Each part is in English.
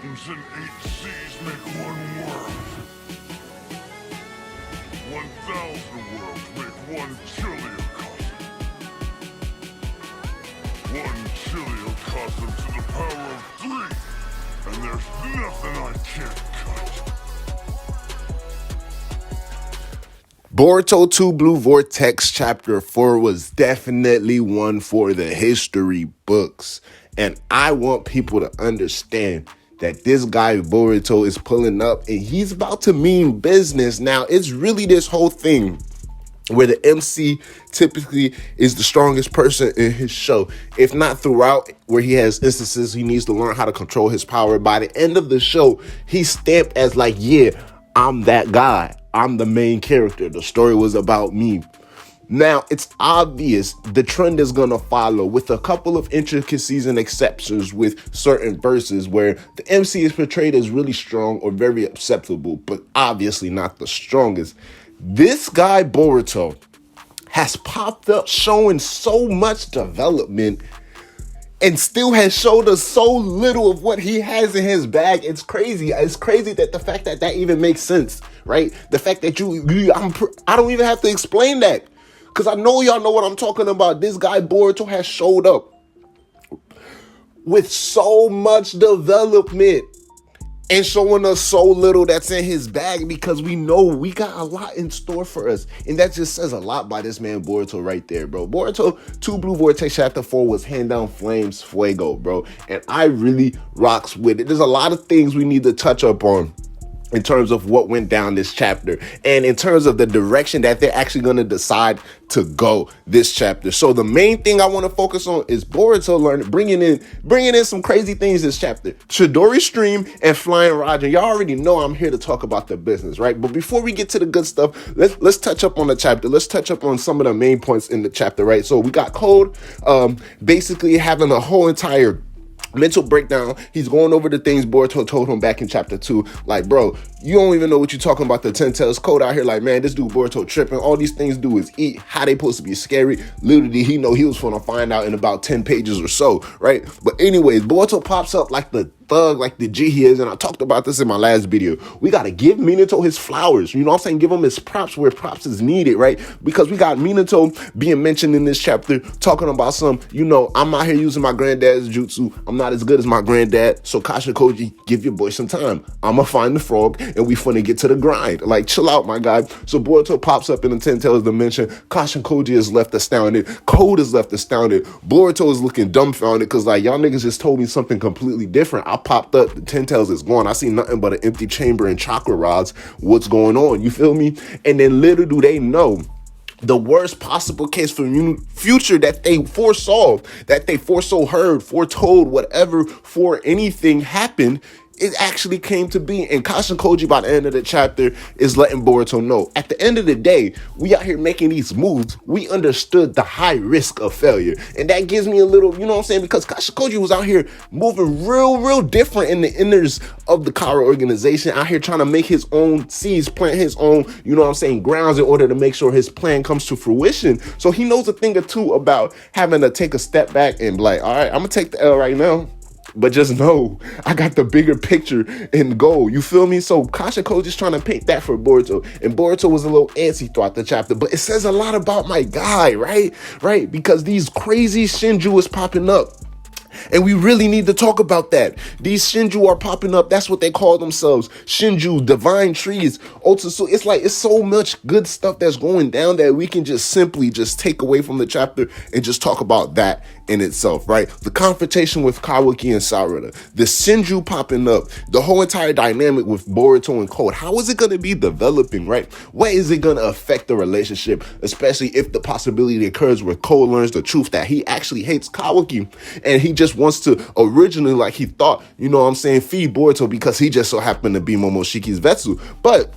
mountains and 8 seas make one world. 1,000 worlds make one chiliocosm. One chiliocosm to the power of 3, and there's nothing I can't cut. Boruto 2 Blue Vortex Chapter 4 was definitely one for the history books. And I want people to understand that this guy Boruto is pulling up and he's about to mean business. Now, it's really this whole thing where the MC typically is the strongest person in his show. If not throughout, where he has instances he needs to learn how to control his power. By the end of the show, he's stamped as like, yeah, I'm that guy. I'm the main character. The story was about me. Now, it's obvious the trend is going to follow with a couple of intricacies and exceptions with certain verses where the MC is portrayed as really strong or very acceptable, but obviously not the strongest. This guy, Boruto, has popped up showing so much development and still has showed us so little of what he has in his bag. It's crazy. It's crazy that the fact that even makes sense, right? The fact that I don't even have to explain that because I know y'all know what I'm talking about. This guy Boruto has showed up with so much development and showing us so little that's in his bag because we know we got a lot in store for us. And that just says a lot by this man Boruto right there, bro. Boruto 2 Blue Vortex Chapter 4 was hand down flames fuego, bro. And I really rocks with it. There's a lot of things we need to touch up on in terms of what went down this chapter and in terms of the direction that they're actually going to decide to go this chapter. So the main thing I want to focus on is Boruto bringing in some crazy things this chapter. Chidori stream and flying RAIJIN. Y'all already know I'm here to talk about the business, right? But before we get to the good stuff, let's touch up on the chapter. Let's touch up on some of the main points in the chapter, right? So we got Code basically having a whole entire mental breakdown. He's going over the things Boruto told him back in chapter 2. Like, bro, you don't even know what you're talking about. The 10 Tails Code out here like, man, this dude Boruto tripping. All these things do is eat. How they supposed to be scary? Literally, he know he was gonna find out in about 10 pages or so, right? But anyways, Boruto pops up like the thug, like the G he is, and I talked about this in my last video. We gotta give Minato his flowers, you know what I'm saying? Give him his props where props is needed, right? Because we got Minato being mentioned in this chapter, talking about some, you know, I'm out here using my granddad's jutsu. I'm not as good as my granddad, so Kasha Koji, give your boy some time. I'ma find the frog, and we finna get to the grind. Like, chill out, my guy. So Boruto pops up in the 10 Tails dimension. Kasha Koji is left astounded. Code is left astounded. Boruto is looking dumbfounded, because, like, y'all niggas just told me something completely different. I popped up, the 10 Tails is gone. I see nothing but an empty chamber and chakra rods. What's going on? You feel me? And then little do they know, the worst possible case for future that they foresaw, heard, foretold, whatever, for anything happened, it actually came to be. And Kasha Koji by the end of the chapter is letting Boruto know, at the end of the day, we out here making these moves. We understood the high risk of failure. And that gives me a little, you know what I'm saying? Because Kasha Koji was out here moving real different in the inners of the Kara organization, out here trying to make his own seeds, plant his own, you know what I'm saying, grounds in order to make sure his plan comes to fruition. So he knows a thing or two about having to take a step back and be like, all right, I'm going to take the L right now. But just know, I got the bigger picture in goal. You feel me? So Kasha Koji's trying to paint that for Boruto. And Boruto was a little antsy throughout the chapter. But it says a lot about my guy, right? Right? Because these crazy Shinju is popping up. And we really need to talk about that. These Shinju are popping up. That's what they call themselves. Shinju, divine trees. Otsu. It's like, it's so much good stuff that's going down that we can just simply just take away from the chapter and just talk about that in itself, right? The confrontation with Kawaki and Sarada, the Shinju popping up, the whole entire dynamic with Boruto and Code. How is it going to be developing, right? What is it going to affect the relationship, especially if the possibility occurs where Code learns the truth that he actually hates Kawaki and he just wants to originally, like he thought, you know what I'm saying, feed Boruto because he just so happened to be Momoshiki's Vetsu. But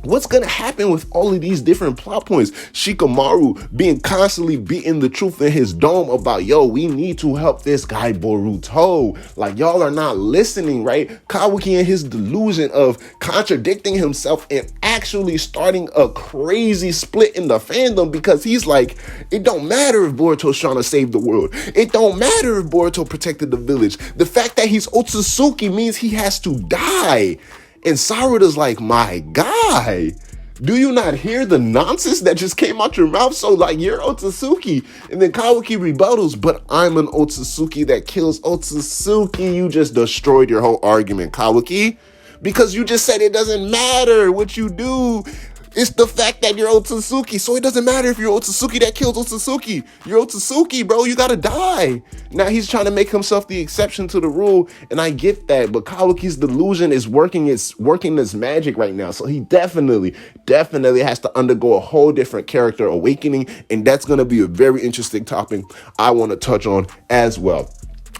What's gonna happen with all of these different plot points? Shikamaru being constantly beating the truth in his dome about, yo, we need to help this guy Boruto. Like, y'all are not listening, right? Kawaki and his delusion of contradicting himself and actually starting a crazy split in the fandom, because he's like, it don't matter if Boruto's trying to save the world. It don't matter if Boruto protected the village. The fact that he's Otsutsuki means he has to die. And Sarada's like, my guy, do you not hear the nonsense that just came out your mouth? So like, you're Otsutsuki. And then Kawaki rebuttals, but I'm an Otsutsuki that kills Otsutsuki. You just destroyed your whole argument, Kawaki, because you just said it doesn't matter what you do. It's the fact that you're Otsutsuki. So it doesn't matter if you're Otsutsuki that kills Otsutsuki. You're Otsutsuki, bro. You gotta die. Now he's trying to make himself the exception to the rule. And I get that. But Kawaki's delusion is working this magic right now. So he definitely has to undergo a whole different character awakening. And that's going to be a very interesting topic I want to touch on as well.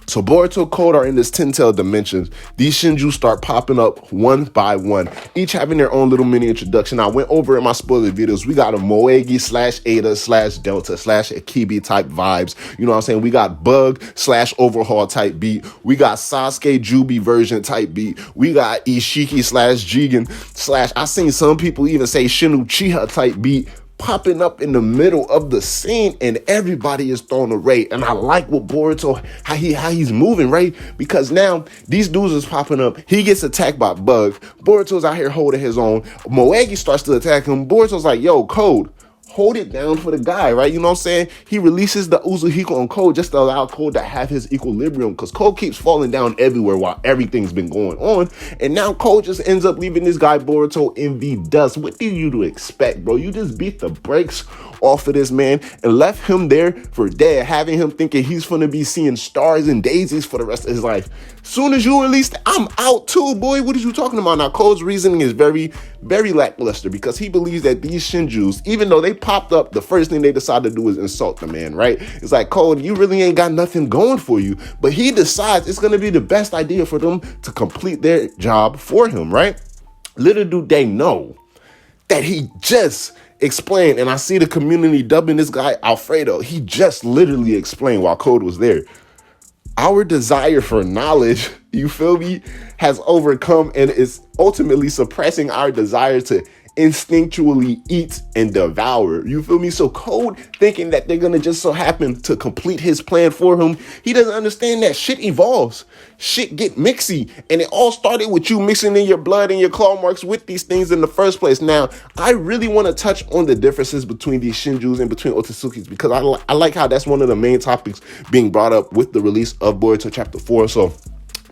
So Boruto Code are in this 10-tailed dimensions. These Shinju start popping up one by one, each having their own little mini introduction. I went over in my spoiler videos. We got a Moegi / Ada / Delta / Akibi type vibes. You know what I'm saying? We got Bug / Overhaul type beat. We got Sasuke Jubi version type beat. We got Ishiki / Jigen / I seen some people even say Shinu Chiha type beat popping up in the middle of the scene, and everybody is throwing a raid. And I like what Boruto, how he's moving, right? Because now these dudes is popping up. He gets attacked by Bug. Boruto's out here holding his own. Moegi starts to attack him. Boruto's like, yo, Code, hold it down for the guy, right? You know what I'm saying? He releases the Uzuhiko on Code just to allow Code to have his equilibrium, because Code keeps falling down everywhere while everything's been going on. And now Code just ends up leaving this guy Boruto in the dust. What do you expect, bro? You just beat the brakes off of this man and left him there for dead, having him thinking he's gonna be seeing stars and daisies for the rest of his life. Soon as you release, I'm out too, boy. What are you talking about? Now, Code's reasoning is very, very lackluster, because he believes that these Shinjus, even though they popped up, the first thing they decide to do is insult the man, right? It's like, Code, you really ain't got nothing going for you. But he decides it's gonna be the best idea for them to complete their job for him, right? Little do they know that he just explained, and I see the community dubbing this guy Alfredo. He just literally explained while Code was there. Our desire for knowledge, you feel me, has overcome and is ultimately suppressing our desire to instinctually eat and devour. You feel me? So Code thinking that they're gonna just so happen to complete his plan for him, he doesn't understand that shit evolves. Shit get mixy, and it all started with you mixing in your blood and your claw marks with these things in the first place. Now, I really want to touch on the differences between these Shinjus and between Otsutsuki's, because I like how that's one of the main topics being brought up with the release of Boruto Chapter 4. So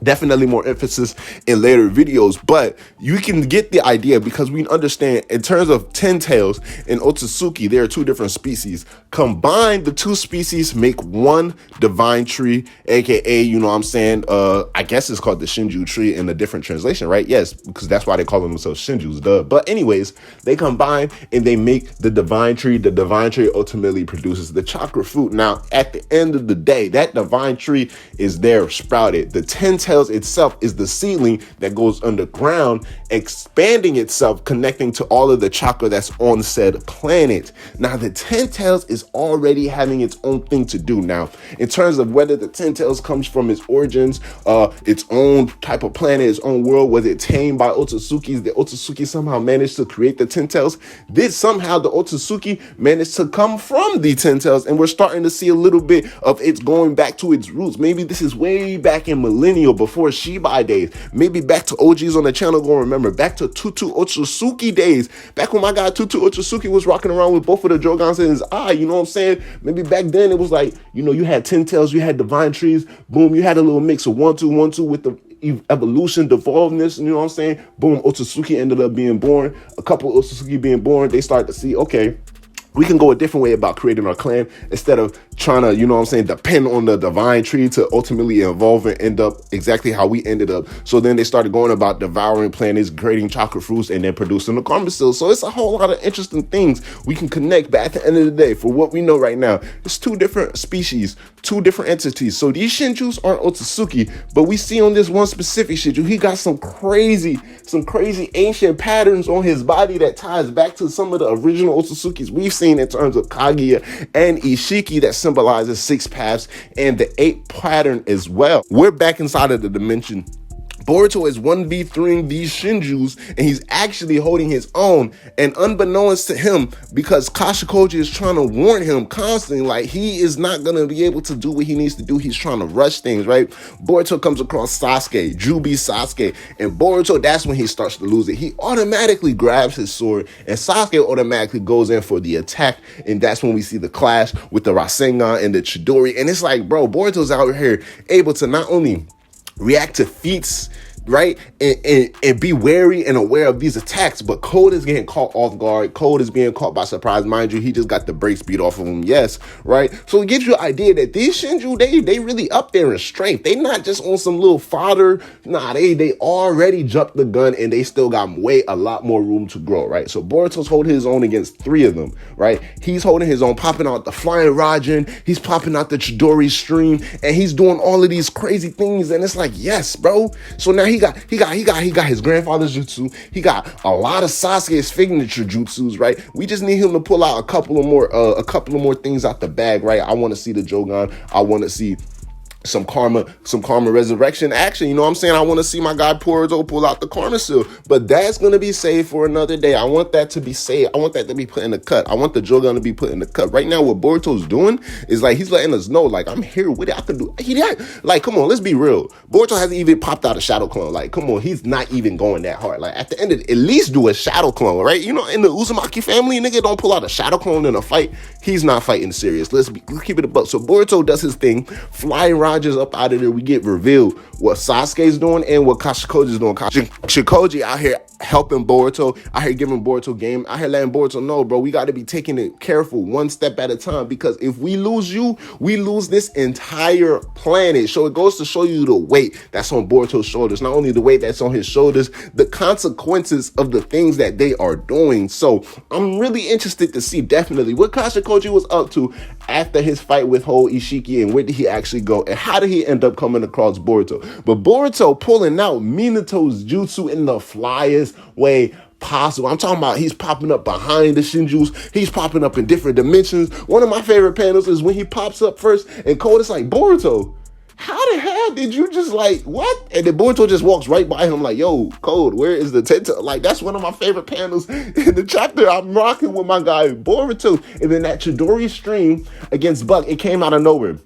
definitely more emphasis in later videos, but you can get the idea, because we understand in terms of 10 tails and Otsutsuki, there are two different species. Combined, the two species make one divine tree, aka, you know what I'm saying, I guess it's called the Shinju tree in a different translation, right? Yes, because that's why they call themselves Shinjus, duh. But anyways, they combine and they make the divine tree. The divine tree ultimately produces the chakra fruit. Now, at the end of the day, that divine tree is there sprouted. The 10 tails itself is the seedling that goes underground, expanding itself, connecting to all of the chakra that's on said planet. Now, the 10 tails is already having its own thing to do. Now, in terms of whether the 10 tails comes from its origins, its own type of planet, its own world, was it tamed by Otsutsukis? The Otsutsuki somehow managed to create the 10 tails? Did somehow the Otsutsuki manage to come from the 10 tails? And we're starting to see a little bit of it's going back to its roots. Maybe this is way back in millennial, before Shibai days, maybe back to OGs on the channel gonna remember, back to Tutu Otsutsuki days, back when my guy Tutu Otsutsuki was rocking around with both of the Jogans in his eye, you know what I'm saying? Maybe back then it was like, you know, you had 10 tails, you had divine trees, boom, you had a little mix of 1-2-1-2 with the evolution, devolvedness, you know what I'm saying? Boom, Otsutsuki ended up being born. A couple of Otsutsuki being born, they started to see, okay, we can go a different way about creating our clan. Instead of trying to, you know what I'm saying, depend on the divine tree to ultimately evolve and end up exactly how we ended up. So then they started going about devouring planets, creating chocolate fruits, and then producing the karma seal. So it's a whole lot of interesting things we can connect. But at the end of the day, for what we know right now, it's two different species, two different entities. So these Shinjus aren't Otsutsuki, but we see on this one specific Shinju, he got some crazy ancient patterns on his body that ties back to some of the original Otsutsukis we've seen in terms of Kaguya and Ishiki that symbolizes 6 paths and the 8 pattern as well. We're back inside of the dimension. Boruto is 1v3ing these Shinjus, and he's actually holding his own. And unbeknownst to him, because Kashikoji is trying to warn him constantly, like he is not going to be able to do what he needs to do. He's trying to rush things, right? Boruto comes across Sasuke, Jubi Sasuke, and Boruto, that's when he starts to lose it. He automatically grabs his sword, and Sasuke automatically goes in for the attack, and that's when we see the clash with the Rasengan and the Chidori. And it's like, bro, Boruto's out here able to not only react to feats, right, and be wary and aware of these attacks, but Code is getting caught off guard. Code is being caught by surprise. Mind you, he just got the brakes beat off of him, yes, right? So it gives you an idea that these Shinju, they really up there in strength. They not just on some little fodder. Nah, they already jumped the gun, and they still got a lot more room to grow, right? So Boruto's holding his own against 3 of them, right? He's holding his own, popping out the flying Raijin, he's popping out the Chidori stream, and he's doing all of these crazy things, and it's like, yes, bro. So now he got his grandfather's jutsu. He got a lot of Sasuke's signature jutsus, right? We just need him to pull out a couple of more things out the bag, right? I want to see the Jogan. I want to see some karma resurrection action. You know what I'm saying? I want to see my guy Boruto pull out the karma seal, but that's going to be saved for another day. I want that to be saved. I want that to be put in the cut. I want the Jogan to be put in the cut. Right now, what Boruto's doing is like, he's letting us know, like, I'm here with it. I can do like, come on, let's be real. Boruto hasn't even popped out a shadow clone. Like, come on, he's not even going that hard. Like, at the end of it, at least do a shadow clone, right? You know, in the Uzumaki family, nigga, don't pull out a shadow clone in a fight. He's not fighting serious. Let's keep it a buck. So Boruto does his thing, flying Rogers up out of there. We get revealed what Sasuke's doing and what Kashikoji's doing. Kashikoji out here helping Boruto, out here giving Boruto game, out here letting Boruto know, bro, we got to be taking it careful, one step at a time, because if we lose you, we lose this entire planet. So it goes to show you the weight that's on Boruto's shoulders. Not only the weight that's on his shoulders, the consequences of the things that they are doing. So I'm really interested to see definitely what Kashikoji was up to after his fight with whole Ishiki, and where did he actually go, and how did he end up coming across Boruto. But Boruto pulling out Minato's jutsu in the flyest way possible. I'm talking about he's popping up behind the Shinjus. He's popping up in different dimensions. One of my favorite panels is when he pops up first and Code is like, Boruto, how the hell did you just like, what? And then Boruto just walks right by him like, yo, Code, where is the Tenta? Like, that's one of my favorite panels in the chapter. I'm rocking with my guy Boruto. And then that Chidori stream against Buck, it came out of nowhere.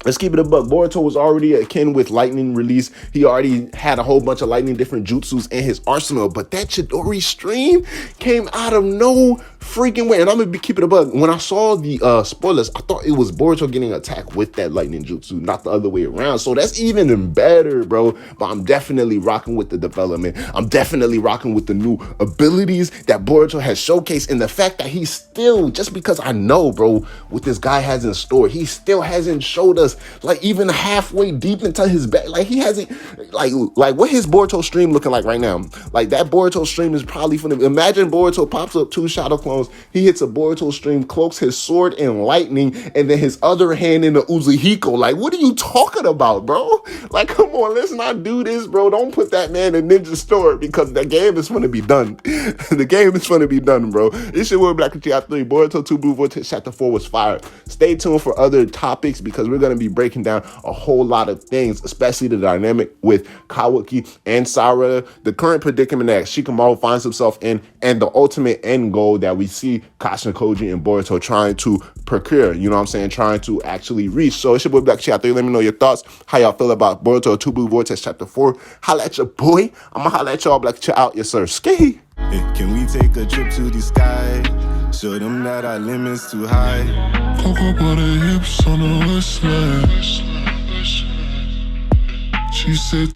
Let's keep it a buck. Boruto was already akin with lightning release. He already had a whole bunch of lightning different jutsus in his arsenal, but that Chidori stream came out of no freaking way. And I'm gonna keep it a buck. When I saw the spoilers, I thought it was Boruto getting attacked with that lightning jutsu, not the other way around. So that's even better, bro. But I'm definitely rocking with the development. I'm definitely rocking with the new abilities that Boruto has showcased, and the fact that he's still, just because I know, bro, what this guy has in store, he still hasn't showed us like even halfway deep into his back. Like he hasn't, like what his Boruto stream looking like right now. Like that Boruto stream is probably finna, imagine Boruto pops up 2 shadow clones, he hits a Boruto stream, cloaks his sword in lightning, and then his other hand in the Uzuhiko. Like, what are you talking about, bro? Like, come on, let's not do this, bro. Don't put that man in Ninja Store, because the game is gonna be done. The game is gonna be done, bro. It's your boy Black Chapter 3. Boruto 2 Blue Vortex Chapter 4 was fire. Stay tuned for other topics, because we're gonna be breaking down a whole lot of things, especially the dynamic with Kawaki and Sarada, the current predicament that Shikamaru finds himself in, and the ultimate end goal that we see Kashikoji and Boruto trying to procure, you know what I'm saying, trying to actually reach. So it's your boy Black Chapter 3. Let me know your thoughts, how y'all feel about Boruto 2 Blue Vortex Chapter 4. Holla at your boy. I'm gonna holla at y'all. Black Chat out. Yes, sir. Ski. Can we take a trip to the sky? Show them that our limit's too high. Cocoa butter hips on the wristlet. She said